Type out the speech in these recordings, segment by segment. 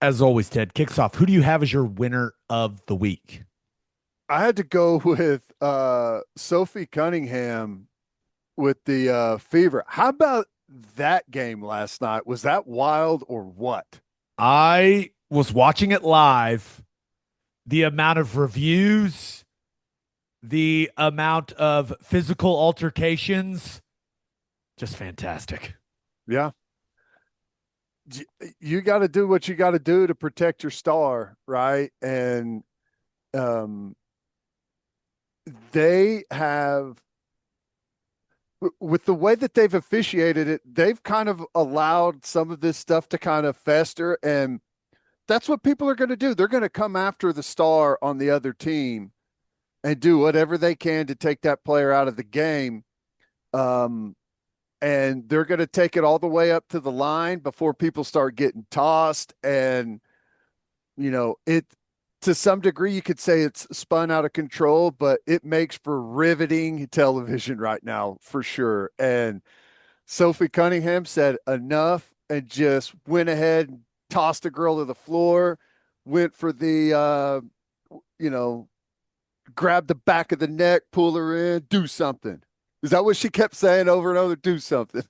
As always, Ted kicks off. Who do you have as your winner of the week? I had to go with Sophie Cunningham with the fever. How about that game last night? Was that wild or what? I was watching it live. The amount of reviews, the amount of physical altercations, just fantastic. Yeah. You got to do what you got to do to protect your star, right? And um, they have, with the way that they've officiated it, they've kind of allowed some of this stuff to kind of fester. And that's what people are going to do. They're going to come after the star on the other team and do whatever they can to take that player out of the game. Um, and they're going to take it all the way up to the line before people start getting tossed. And, it to some degree, you could say it's spun out of control, but it makes for riveting television right now for sure. And Sophie Cunningham said enough and just went ahead and tossed the girl to the floor, went for the, you know, grab the back of the neck, pull her in, do something. Is that what she kept saying over and over? Do something.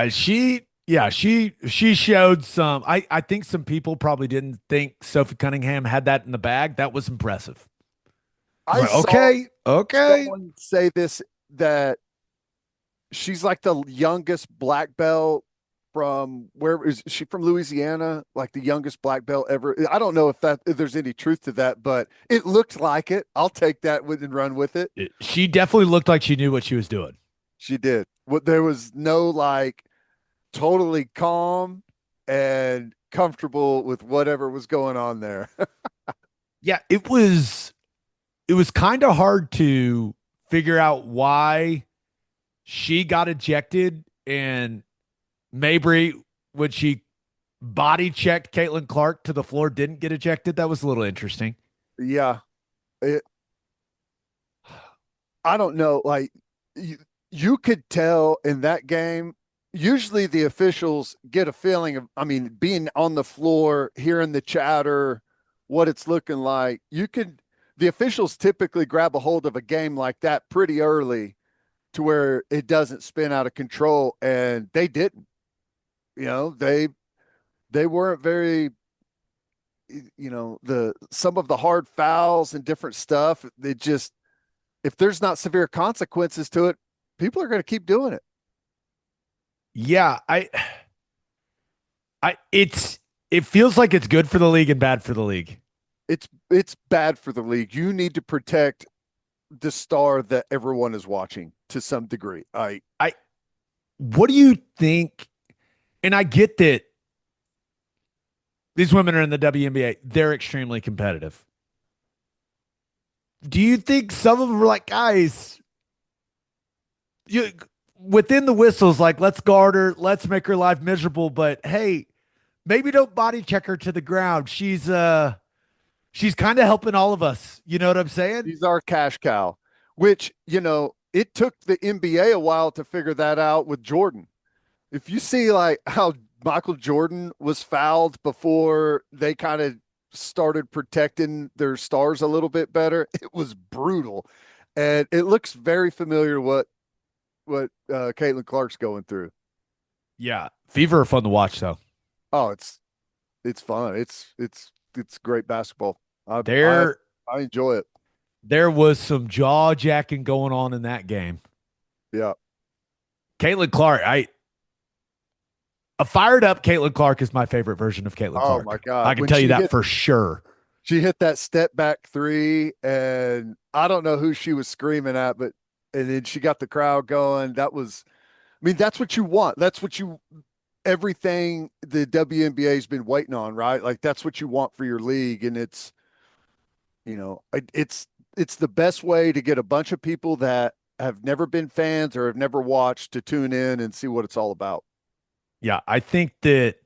She showed some. I think some people probably didn't think Sophie Cunningham had that in the bag. That was impressive. I was I like, saw okay, okay. someone say this that she's like the youngest black belt from where is she from Louisiana? Like the youngest black belt ever. I don't know if there's any truth to that, but it looked like it. I'll take that with and run with it. She definitely looked like she knew what she was doing. She did. There was no like totally calm and comfortable with whatever was going on there. Yeah, it was kind of hard to figure out why she got ejected and Mabry, when she body checked Caitlin Clark to the floor, didn't get ejected. That was a little interesting. Yeah. It, I don't know. Like you could tell in that game, usually the officials get a feeling of, I mean, being on the floor, hearing the chatter, what it's looking like. The officials typically grab a hold of a game like that pretty early to where it doesn't spin out of control. And they didn't, they weren't very, some of the hard fouls and different stuff. They just, if there's not severe consequences to it, people are going to keep doing it. Yeah, it feels like it's good for the league and bad for the league. It's bad for the league. You need to protect the star that everyone is watching to some degree. I what do you think? And I get that these women are in the WNBA. They're extremely competitive. Do you think some of them are like, guys, you within the whistles, like, let's guard her, let's make her life miserable, but hey, maybe don't body check her to the ground. She's kind of helping all of us. You know what I'm saying? He's our cash cow, which, it took the NBA a while to figure that out with Jordan. If you see like how Michael Jordan was fouled before they kind of started protecting their stars a little bit better, it was brutal. And it looks very familiar to what Caitlin Clark's going through. Yeah. Fever are fun to watch though. Oh, it's fun. It's great basketball. I I There I enjoy it. there was some jaw jacking going on in that game. Yeah. Caitlin Clark, a fired up Caitlin Clark is my favorite version of Caitlin Oh my Clark. I God. can tell you that for sure. She hit that step back three, and I don't know who she was screaming at, but and then she got the crowd going. I mean, that's what you want. Everything the WNBA has been waiting on, right? Like that's what you want for your league, and it's the best way to get a bunch of people that have never been fans or have never watched to tune in and see what it's all about. Yeah, I think that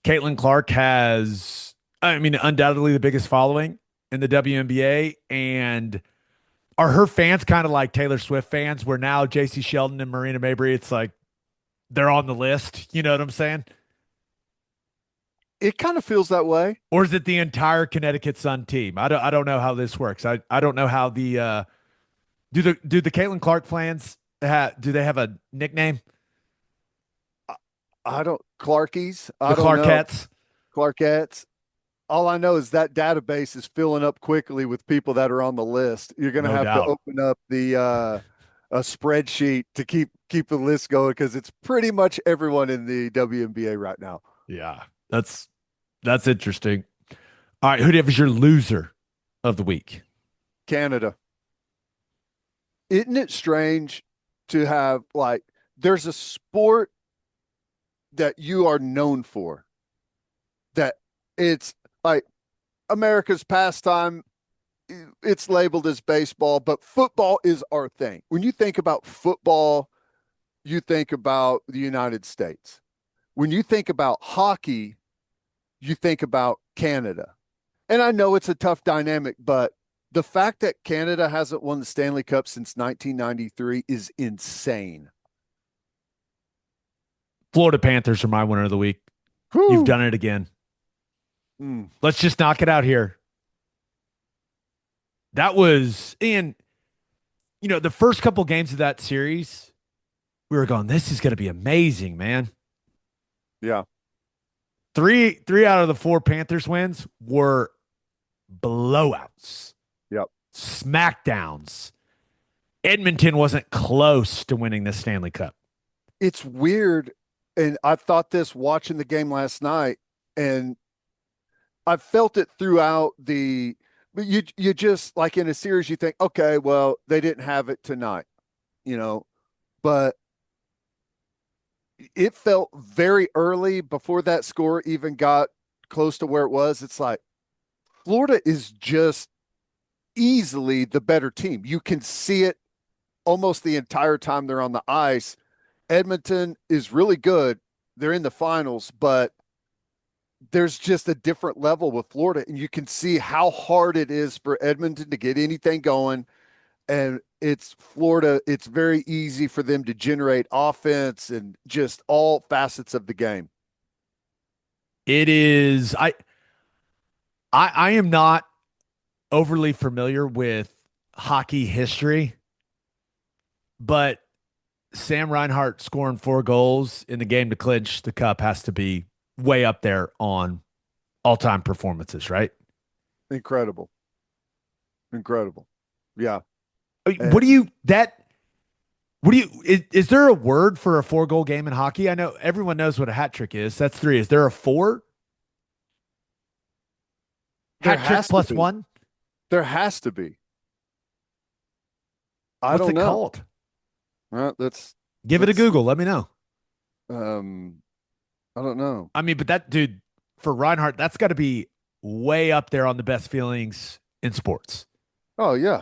Caitlin Clark has, I mean, undoubtedly the biggest following in the WNBA. And are her fans kind of like Taylor Swift fans, where now JC Sheldon and Marina Mabry, it's like they're on the list? You know what I'm saying? It kind of feels that way. Or is it the entire Connecticut Sun team? I don't know how this works. I don't know how the do the Caitlin Clark fans do they have a nickname? I don't Clarkies. The I don't know. Clarkettes? Clarkettes. All I know is that database is filling up quickly with people that are on the list. You're going to No have to doubt. open up the a spreadsheet to keep the list going because it's pretty much everyone in the WNBA right now. Yeah. That's interesting. All right, who do you have as your loser of the week? Canada. Isn't it strange to have like there's a sport that you are known for that it's like America's pastime. It's labeled as baseball, but football is our thing. When you think about football, you think about the United States. When you think about hockey, you think about Canada. And I know it's a tough dynamic, but the fact that Canada hasn't won the Stanley Cup since 1993 is insane. Florida Panthers are my winner of the week. You've Whew. done it again. Mm, Let's just knock it out here. That was and the first couple games of that series, we were going, this is going to be amazing, man. yeah. Three out of the four Panthers wins were blowouts, Yep. smackdowns. Edmonton wasn't close to winning the Stanley Cup. It's weird. And I thought this watching the game last night, and I felt it throughout the but you just like in a series you think, okay, well, they didn't have it tonight, you know, but it felt very early before that score even got close to where it was. It's like Florida is just easily the better team. You can see it almost the entire time they're on the ice. Edmonton is really good. They're in the finals, but there's just a different level with Florida, and you can see how hard it is for Edmonton to get anything going. And it's Florida, it's very easy for them to generate offense and just all facets of the game. It is I am not overly familiar with hockey history, but Sam Reinhart scoring 4 goals in the game to clinch the cup has to be way up there on all-time performances, right? Incredible. Incredible. Yeah. What And do you that what do you is there a word for a 4 goal game in hockey? I know everyone knows what a hat trick is. That's three. Is there a four? there Hat trick has to plus be. one? There has to be. I What's don't it know. called? Well, Give it a let's Google. Let me know. um I don't know. I mean, but that dude for Reinhardt, that's got to be way up there on the best feelings in sports. Oh yeah.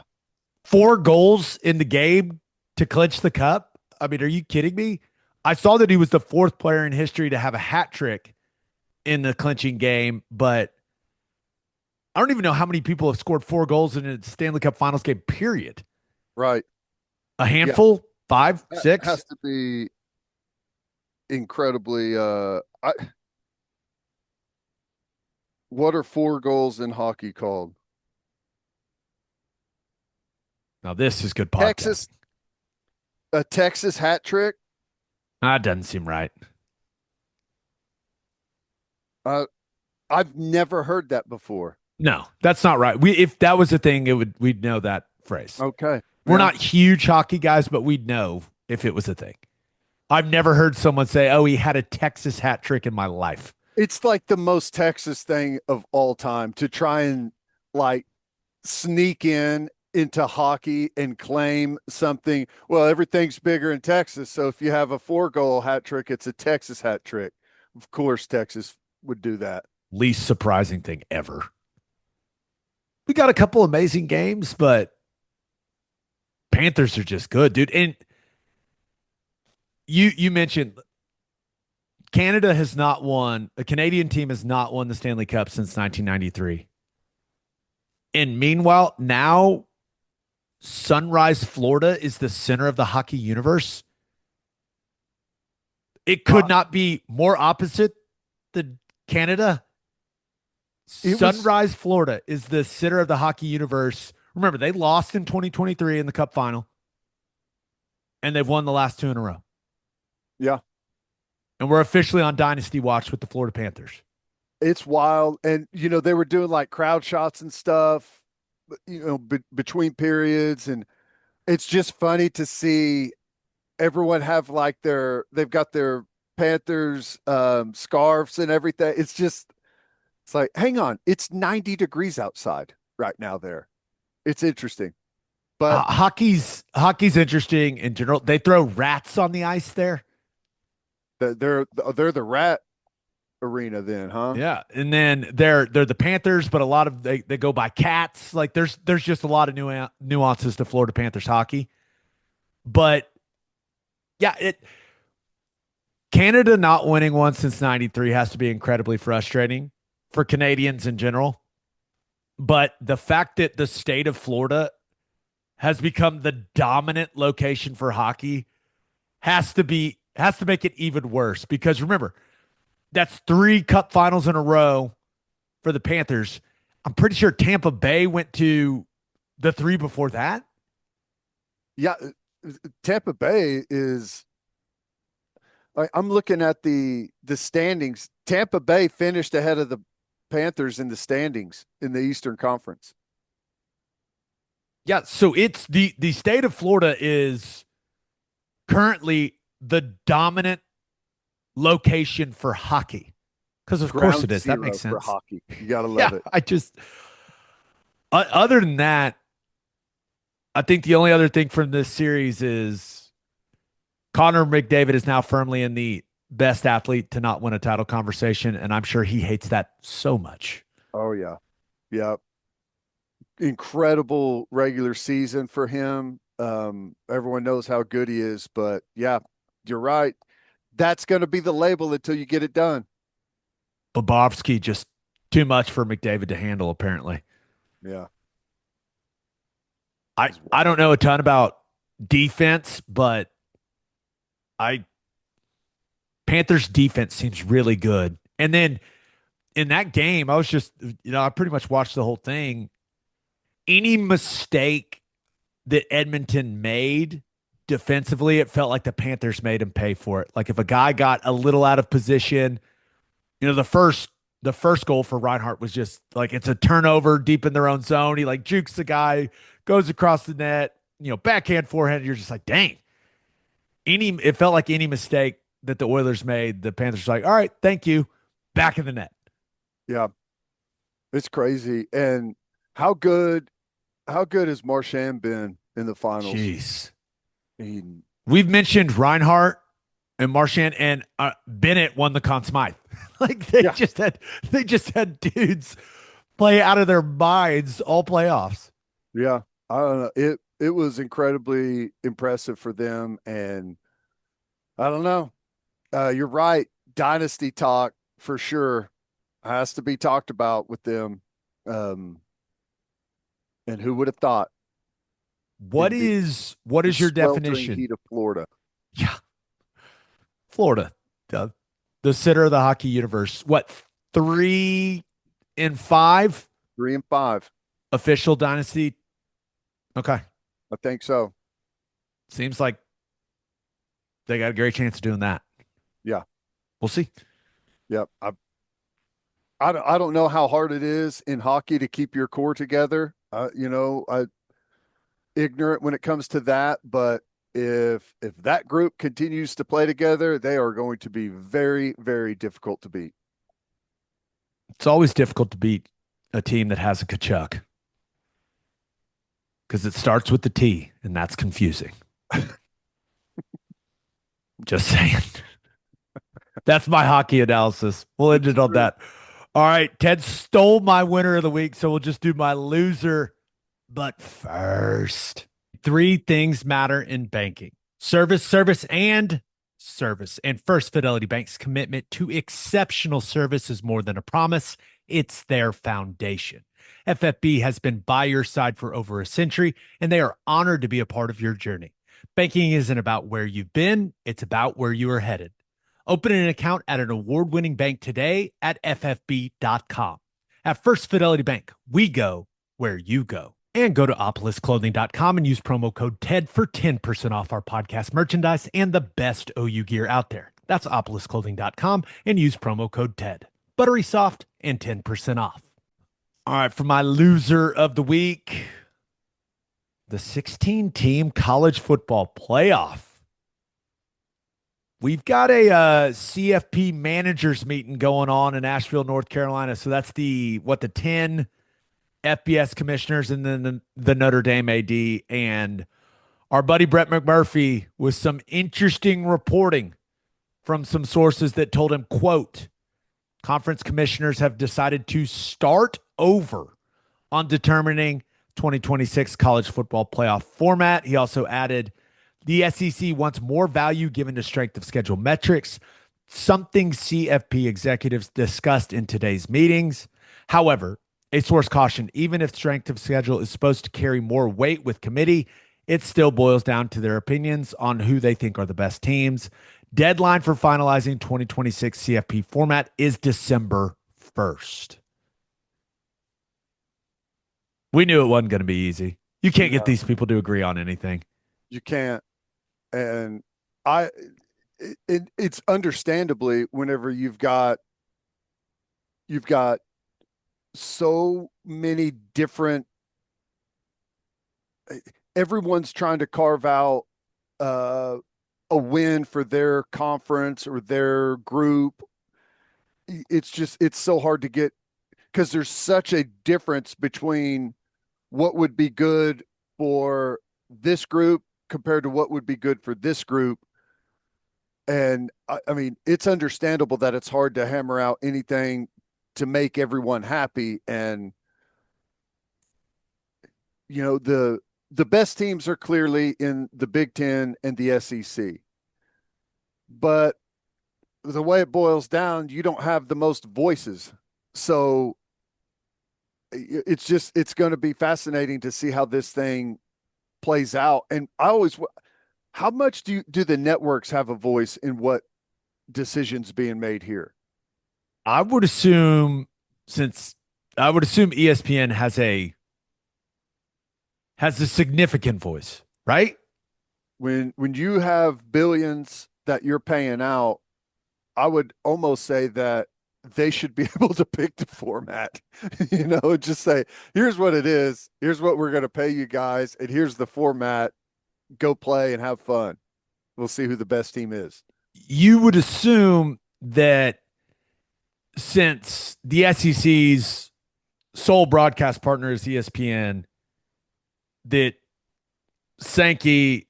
4 goals in the game to clinch the cup. I mean, are you kidding me? I saw that he was the fourth player in history to have a hat trick in the clinching game, but I don't even know how many people have scored 4 goals in a Stanley Cup Finals game. Period. Right. A Yeah. handful, five, That six. has to be incredibly what are 4 goals in hockey called? Now this is good Texas, podcasting. a Texas hat trick. That doesn't seem right. Uh, I've never heard that before. No, that's not right. We if that was a thing, we'd know that phrase. Okay. We're Yeah. not huge hockey guys, but we'd know if it was a thing. I've never heard someone say, "Oh, he had a Texas hat trick in my life." It's like the most Texas thing of all time to try and like sneak in into hockey and claim something. Well, everything's bigger in Texas. So if you have a 4 goal hat trick, it's a Texas hat trick. Of course, Texas would do that. Least surprising thing ever. We got a couple amazing games, but Panthers are just good, dude. And you mentioned Canada has not won, a Canadian team has not won the Stanley Cup since 1993. And meanwhile, now Sunrise, Florida is the center of the hockey universe. It could Uh, not be more opposite than Canada It was Sunrise, Florida is the center of the hockey universe. Remember, they lost in 2023 in the Cup final, and they've won the last two in a row. yeah, And we're officially on Dynasty Watch with the Florida Panthers. it's wild. And they were doing like crowd shots and stuff, between periods, and it's just funny to see everyone have like they've got their Panthers scarves and everything. It's like, hang on, it's 90 degrees outside right now there. It's interesting. But Hockey's interesting in general. They throw rats on the ice there. they're the rat arena then, huh? Yeah, and then they're the Panthers, but a lot of they go by cats. Like there's just a lot of nuances to Florida Panthers hockey. But yeah, it Canada not winning one since '93 has to be incredibly frustrating for Canadians in general. But the fact that the state of Florida has become the dominant location for hockey has to make it even worse because remember, that's three cup finals in a row for the Panthers. I'm pretty sure Tampa Bay went to the three before that. Yeah, Tampa Bay is. I'm looking at the standings. Tampa Bay finished ahead of the Panthers in the standings in the Eastern Conference. Yeah, so it's the state of Florida is currently the dominant location for hockey. Because of course Ground it is. That zero makes for sense. hockey. You got to love Yeah, it. I just other than that, I think the only other thing from this series is Connor McDavid is now firmly in the best athlete to not win a title conversation, and I'm sure he hates that so much. Oh yeah, yeah. Incredible regular season for him. Everyone knows how good he is, but yeah, you're right. That's going to be the label until you get it done. Bobrovsky just too much for McDavid to handle, apparently. Yeah. I don't know a ton about defense, but I Panthers defense seems really good. And then in that game, I was just I pretty much watched the whole thing. Any mistake that Edmonton made defensively, it felt like the Panthers made him pay for it. Like if a guy got a little out of position, the first goal for Reinhart was just like it's a turnover deep in their own zone. He like jukes the guy, goes across the net, backhand forehand. You're just like, dang. It felt like any mistake that the Oilers made, the Panthers were like, all right, thank you, back in the net. Yeah. It's crazy. And how good how good has Marchand been in the finals? Jeez, He, we've mentioned Reinhart and Marchand and Bennett won the Conn Smythe. Like yeah, they just had dudes play out of their minds all playoffs. yeah. I don't know. It was incredibly impressive for them, and I don't know. You're right. Dynasty talk for sure has to be talked about with them. Um, and who would have thought What in the is your sweltering definition? heat of Florida? Yeah, Florida, the the center of the hockey universe. What 3-5 3-5. official dynasty? Okay, I think so. seems like they got a great chance of doing that. Yeah. We'll see. Yep. I don't know how hard it is in hockey to keep your core together. I ignorant when it comes to that, but if that group continues to play together, they are going to be very, very difficult to beat. It's always difficult to beat a team that has a Kachuk because it starts with the T, and that's confusing. Just saying. That's my hockey analysis. We'll end it on that. All right. Ted stole my winner of the week, so we'll just do my loser. But first, three things matter in banking: service, service, and service. And First Fidelity Bank's commitment to exceptional service is more than a promise, it's their foundation. FFB has been by your side for over a century, and they are honored to be a part of your journey. Banking isn't about where you've been, it's about where you are headed. Open an account at an award-winning bank today at ffb.com. At First Fidelity Bank, we go where you go. And go to opolisclothing.com and use promo code TED for 10% off our podcast merchandise and the best OU gear out there. That's opolisclothing.com and use promo code TED. Buttery soft and 10% off. All right, for my loser of the week, the 16-team college football playoff. We've got a CFP managers meeting going on in Asheville, North Carolina. So that's the 10 FBS commissioners and then the Notre Dame AD. And our buddy Brett McMurphy with some interesting reporting from some sources that told him, quote, conference commissioners have decided to start over on determining 2026 college football playoff format. He also added, the SEC wants more value given to strength of schedule metrics, something CFP executives discussed in today's meetings. However, a source cautioned, even if strength of schedule is supposed to carry more weight with committee, it still boils down to their opinions on who they think are the best teams. Deadline for finalizing 2026 CFP format is December 1st. We knew it wasn't going to be easy. You can't get these people to agree on anything. You can't. And it's understandably whenever you've got so many different, everyone's trying to carve out a win for their conference or their group. It's so hard to get, because there's such a difference between what would be good for this group compared to what would be good for this group. And I mean, it's understandable that it's hard to hammer out anything to make everyone happy. And, you know, the best teams are clearly in the Big Ten and the SEC. But the way it boils down, you don't have the most voices. So it's going to be fascinating to see how this thing plays out. And how much do the networks have a voice in what decisions being made here? I would assume ESPN has a significant voice, right? When you have billions that you're paying out, I would almost say that they should be able to pick the format, just say, here's what it is. Here's what we're going to pay you guys. And here's the format. Go play and have fun. We'll see who the best team is. You would assume that since the SEC's sole broadcast partner is ESPN, that Sankey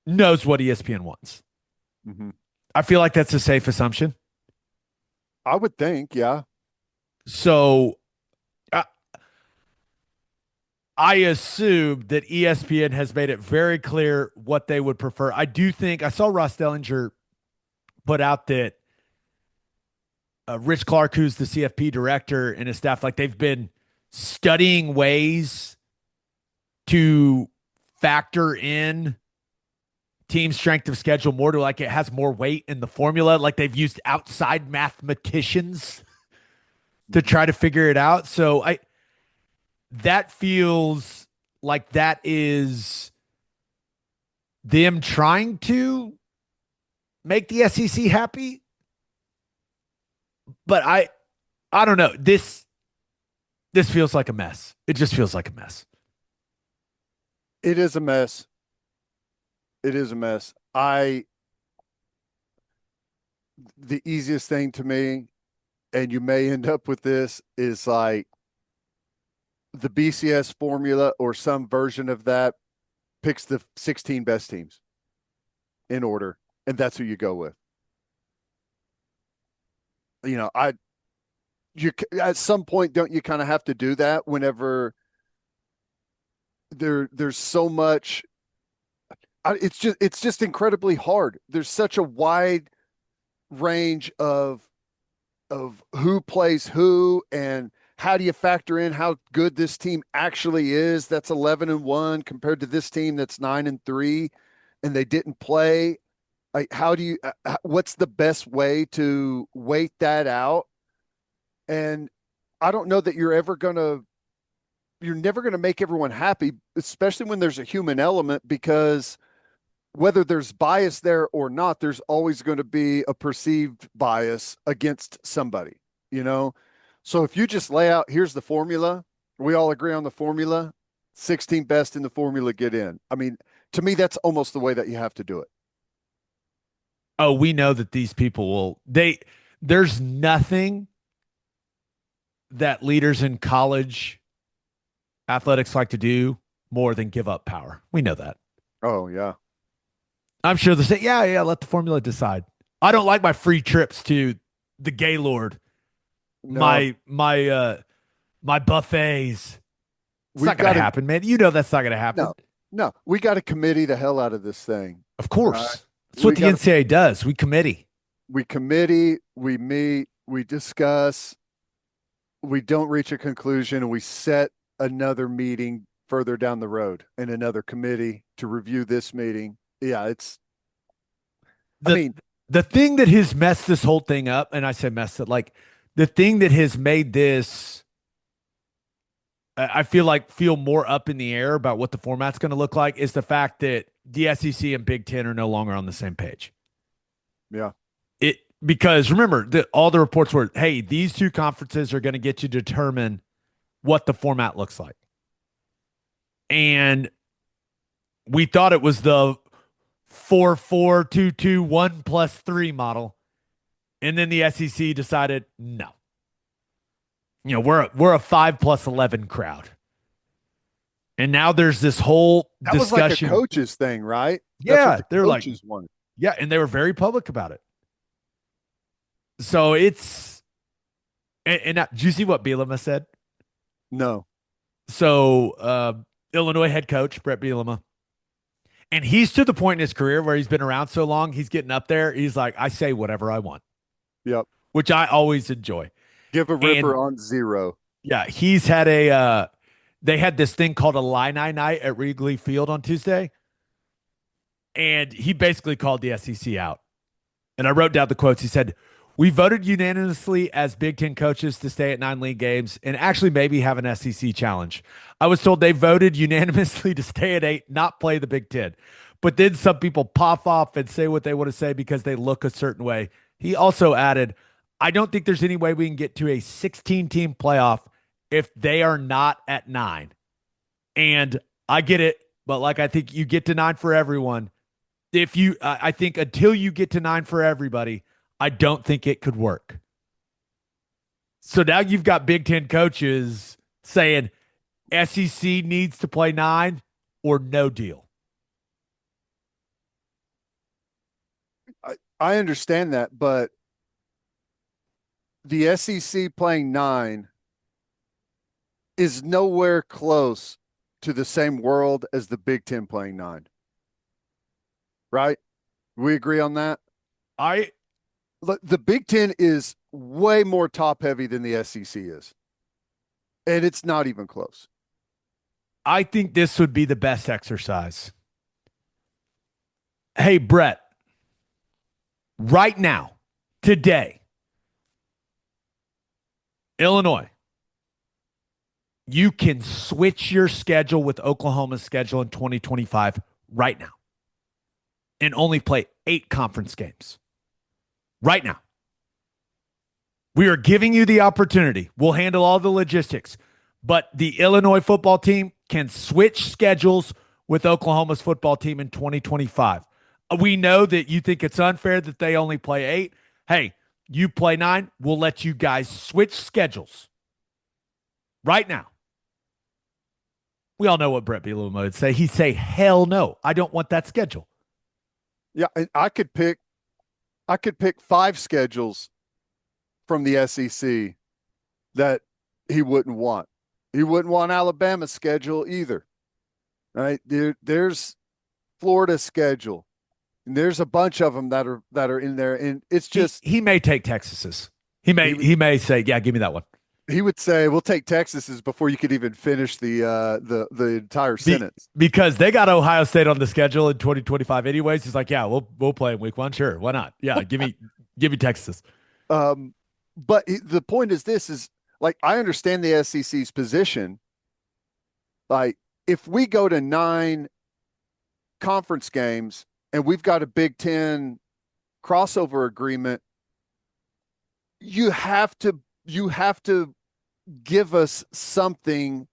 knows what ESPN wants. Mm-hmm. I feel like that's a safe assumption. I would think, yeah. So I assume that ESPN has made it very clear what they would prefer. I do think I saw Ross Dellinger put out that Rich Clark, who's the CFP director, and his staff, like they've been studying ways to factor in team strength of schedule more to like it has more weight in the formula. Like they've used outside mathematicians to try to figure it out. So that feels like that is them trying to make the SEC happy. But I don't know. This feels like a mess. It just feels like a mess. It is a mess. It is a mess. The easiest thing to me, and you may end up with this, is like the BCS formula or some version of that picks the 16 best teams in order, and that's who you go with. At some point, don't you kind of have to do that whenever there's so much. It's just incredibly hard. There's such a wide range of who plays who, and how do you factor in how good this team actually is? That's 11-1 compared to this team that's 9-3, and they didn't play. Like, how do you? What's the best way to weight that out? And I don't know that you're never going to make everyone happy, especially when there's a human element, because whether there's bias there or not, there's always going to be a perceived bias against somebody, you know? So if you just lay out, here's the formula, we all agree on the formula, 16 best in the formula get in. I mean, to me, that's almost the way that you have to do it. Oh, we know that these people there's nothing that leaders in college athletics like to do more than give up power. We know that. Oh, yeah. I'm sure they say, yeah, yeah, let the formula decide. I don't like my free trips to the Gaylord, No, my buffets. It's we've not gonna got to, happen, man. You know that's not gonna happen. no, no, we got to committee the hell out of this thing. Of All right. course. That's what We the got to, NCAA does. We committee. we committee, we meet, we discuss, we don't reach a conclusion, and we set another meeting further down the road and another committee to review this meeting. Yeah, I The mean, the thing that has messed this whole thing up, and I say messed it, like the thing that has made this I feel like feel more up in the air about what the format's going to look like is the fact that the SEC and Big Ten are no longer on the same page. yeah, It because remember that all the reports were, hey, these two conferences are going to get you to determine what the format looks like. And we thought it was the 4-4-2-2 1+3 model. And then the SEC decided, no. We're a 5+11 crowd. And now there's this whole that was like a discussion. coach's thing, right? That's what Yeah, the they're like, coaches wanted. yeah, and they were very public about it. So it's and did you see what Bielema said? No, So Illinois head coach Brett Bielema, and he's to the point in his career where he's been around so long, he's getting up there. He's like, I say whatever I want, yep. which I always enjoy. Give a And ripper on zero. yeah, he's had they had this thing called a Illini night at Wrigley Field on Tuesday, and he basically called the SEC out. And I wrote down the quotes. He said, we voted unanimously as Big Ten coaches to stay at 9 league games and actually maybe have an SEC challenge. I was told they voted unanimously to stay at 8, not play the Big Ten. But then some people pop off and say what they want to say because they look a certain way. He also added, I don't think there's any way we can get to a 16-team playoff if they are not at 9. And I get it, but like I think you get to 9 for everyone. I think until you get to 9 for everybody, I don't think it could work. So now you've got Big Ten coaches saying SEC needs to play 9 or no deal. I understand that, but the SEC playing 9 is nowhere close to the same world as the Big Ten playing 9. Right? We agree on that? I Look, the Big Ten is way more top heavy than the SEC is. And it's not even close. I think this would be the best exercise. Hey, Brett, right now, today, Illinois, you can switch your schedule with Oklahoma's schedule in 2025 right now and only play 8 conference games. Right now. We are giving you the opportunity. We'll handle all the logistics, but the Illinois football team can switch schedules with Oklahoma's football team in 2025. We know that you think it's unfair that they only play 8. Hey, you play 9. We'll let you guys switch schedules right now. We all know what Brett Bielema would say. He'd say, hell no, I don't want that schedule. Yeah, and I could pick 5 schedules from the SEC that he wouldn't want. He wouldn't want Alabama's schedule either. Right? There's Florida's schedule. And there's a bunch of them that are in there, and it's just he may take Texas's. He may say, yeah, give me that one. He would say, "We'll take Texas's" before you could even finish the entire sentence. Because they got Ohio State on the schedule in 2025 anyways. He's like, yeah, we'll play in week 1. Sure, why not? Yeah, give me Texas. but the point is this is like, I understand the SEC's position. Like, if we go to 9 conference games and we've got a Big Ten crossover agreement, you have to give us something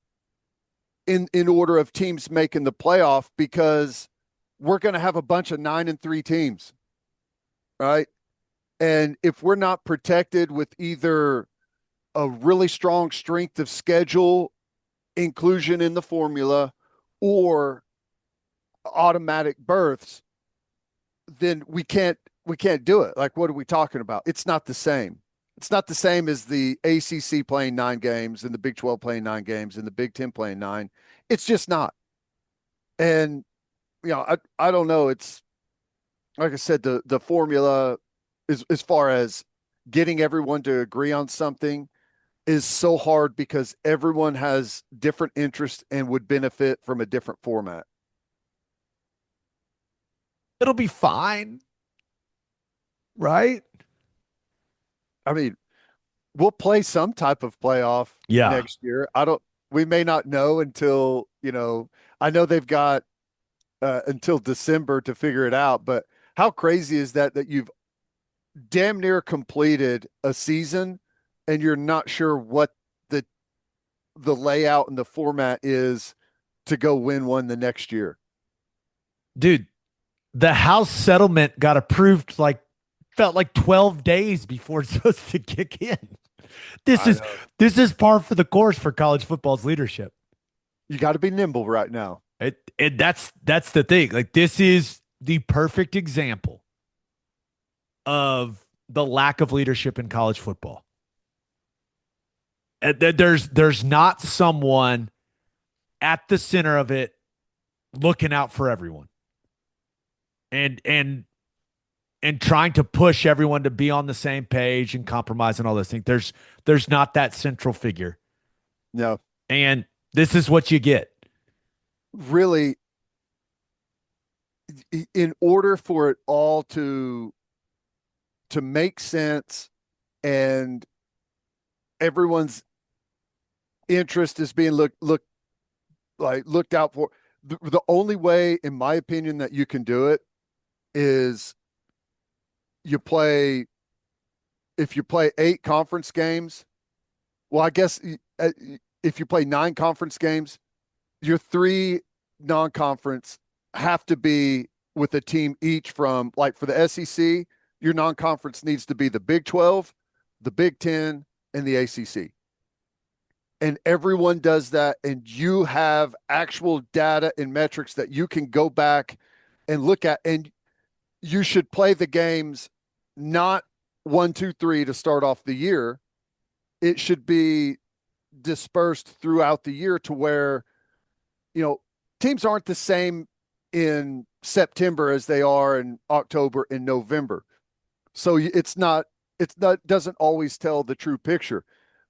in order of teams making the playoff, because we're going to have a bunch of 9-3 teams, right? And if we're not protected with either a really strong strength of schedule inclusion in the formula or automatic berths, then we can't do it. Like, what are we talking about? It's not the same. It's not the same as the ACC playing 9 games and the Big 12 playing 9 games and the Big 10 playing 9. It's just not. And I don't know. It's like I said, the formula is, as far as getting everyone to agree on something, is so hard because everyone has different interests and would benefit from a different format. It'll be fine, right? I mean, we'll play some type of playoff Yeah. next year. We may not know until, I know they've got until December to figure it out, but how crazy is that you've damn near completed a season and you're not sure what the layout and the format is to go win one the next year. Dude, the house settlement got approved felt like 12 days before it's supposed to kick in. This I is know. this is par for the course for college football's leadership. You got to be nimble right now. That's the thing. Like, this is the perfect example of the lack of leadership in college football. There's not someone at the center of it looking out for everyone and trying to push everyone to be on the same page and compromise and all those things. There's not that central figure. No, And this is what you get. really, in order for it all to make sense and everyone's interest is being looked out for, the only way, in my opinion, that you can do it is you play if you play 8 conference games. Well, I guess if you play 9 conference games, your 3 non-conference have to be with a team each from, like, for the SEC, your non-conference needs to be the Big 12, the Big 10, and the ACC. And everyone does that, and you have actual data and metrics that you can go back and look at, and you should play the games not 1, 2, 3 to start off the year. It should be dispersed throughout the year to where, teams aren't the same in September as they are in October and November. So it's not doesn't always tell the true picture.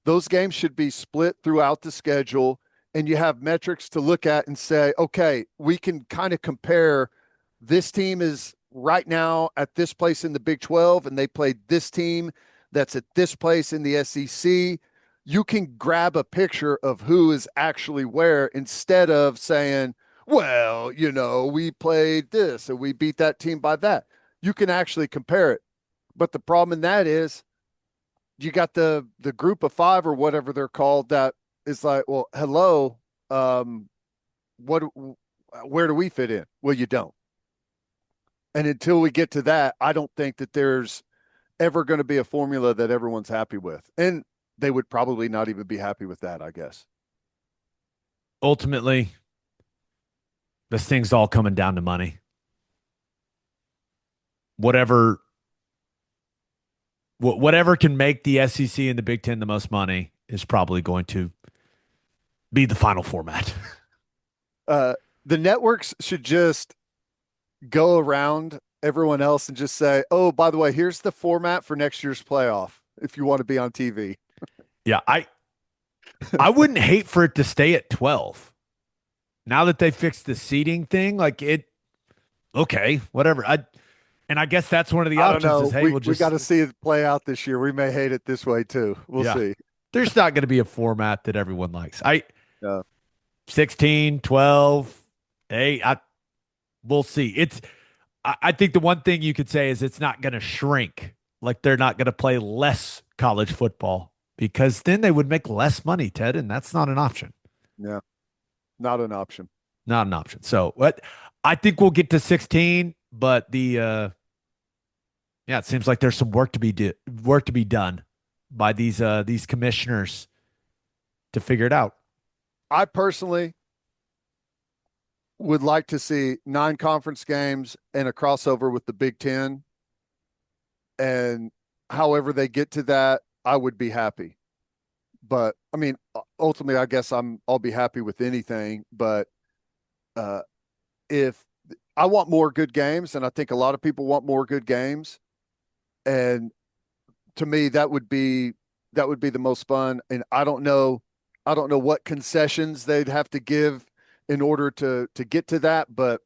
Those games should be split throughout the schedule, and you have metrics to look at and say, okay, we can kind of compare. This team is right now at this place in the Big 12, and they played this team that's at this place in the SEC. You can grab a picture of who is actually where, instead of saying, well, we played this and we beat that team by that. You can actually compare it. But the problem in that is you got the group of 5 or whatever they're called that is like, well, hello, what where do we fit in? Well, you don't. And until we get to that, I don't think that there's ever going to be a formula that everyone's happy with. And they would probably not even be happy with that, I guess. Ultimately, this thing's all coming down to money. Whatever whatever can make the SEC and the Big Ten the most money is probably going to be the final format. The networks should just go around everyone else and just say, oh, by the way, here's the format for next year's playoff if you want to be on TV. Yeah, I wouldn't hate for it to stay at 12. Now that they fixed the seating thing, like, okay, whatever. And I guess that's one of the I don't options is, know. hey, We we'll we got just, to see it play out this year. We may hate it this way too. We'll yeah, see. there's not going to be a format that everyone likes. I Yeah. 16, 12, 8, we'll see. I think the one thing you could say is it's not going to shrink. Like they're not going to play less college football because then they would make less money, Ted, and that's not an option. Yeah. Not an option. Not an option. So, what I think we'll get to 16, but yeah, it seems like there's some work to be done by these commissioners to figure it out. I personally would like to see 9 conference games and a crossover with the Big Ten. And however they get to that, I would be happy. But I mean, ultimately, I guess I'll be happy with anything. But uh, if I want more good games, and I think a lot of people want more good games, and to me, that would be the most fun. And I don't know what concessions they'd have to give in order to get to that, but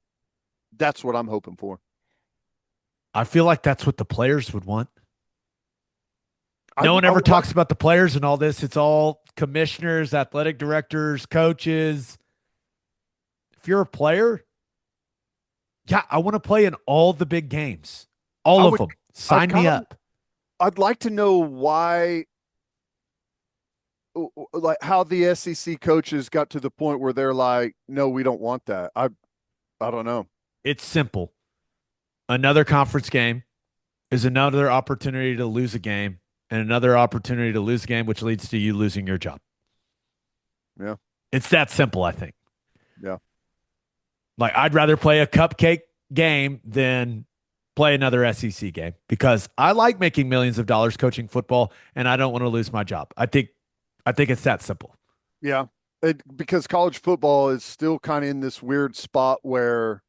that's what I'm hoping for. I feel like that's what the players would want. I, No one I ever would like talks about the players and all this. It's all commissioners, athletic directors, coaches. If you're a player, yeah, I want to play in all the big games, I all of would them. I'd Sign me kind of up. I'd like to know why, like how the SEC coaches got to the point where they're like, no, we don't want that. I don't know. It's simple. Another conference game is another opportunity to lose a game and another opportunity to lose a game, which leads to you losing your job. Yeah, It's that simple, I think. yeah, Like, I'd rather play a cupcake game than play another SEC game because I like making millions of dollars coaching football and I don't want to lose my job. I think it's that simple. yeah. Because college football is still kind of in this weird spot where,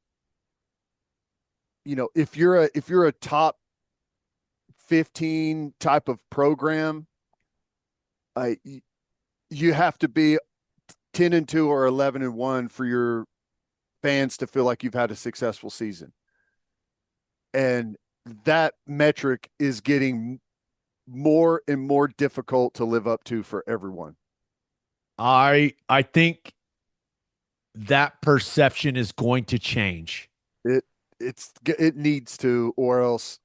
if you're a top 15 type of program, uh, you have to be 10-2 or 11-1 for your fans to feel like you've had a successful season. And that metric is getting more and more difficult to live up to for everyone. I think that perception is going to change. It needs to, or else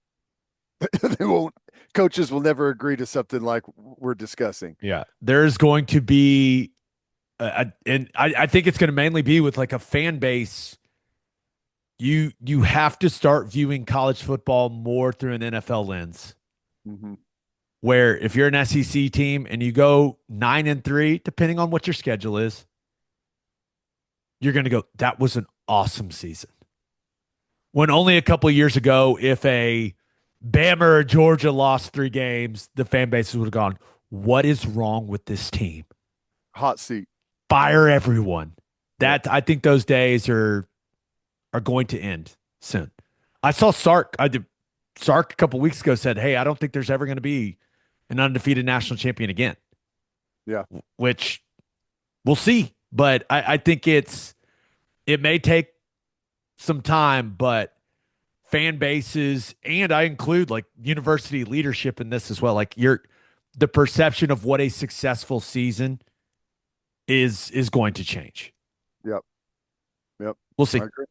they won't. Coaches will never agree to something like we're discussing. Yeah. There's going to be and I think it's going to mainly be with like a fan base. You have to start viewing college football more through an NFL lens. Mm-hmm. Where if you're an SEC team and you go 9-3, depending on what your schedule is, you're going to go, that was an awesome season. When only a couple of years ago, if a Bama or Georgia lost 3 games, the fan bases would have gone, what is wrong with this team? Hot seat. Fire everyone. Yep. That I think those days are going to end soon. I saw Sark a couple weeks ago said, "Hey, I don't think there's ever going to be an undefeated national champion again." Yeah. Which we'll see, but I think it may take some time, but fan bases and I include like university leadership in this as well. Like the perception of what a successful season is going to change. Yep. Yep. We'll I see. agree.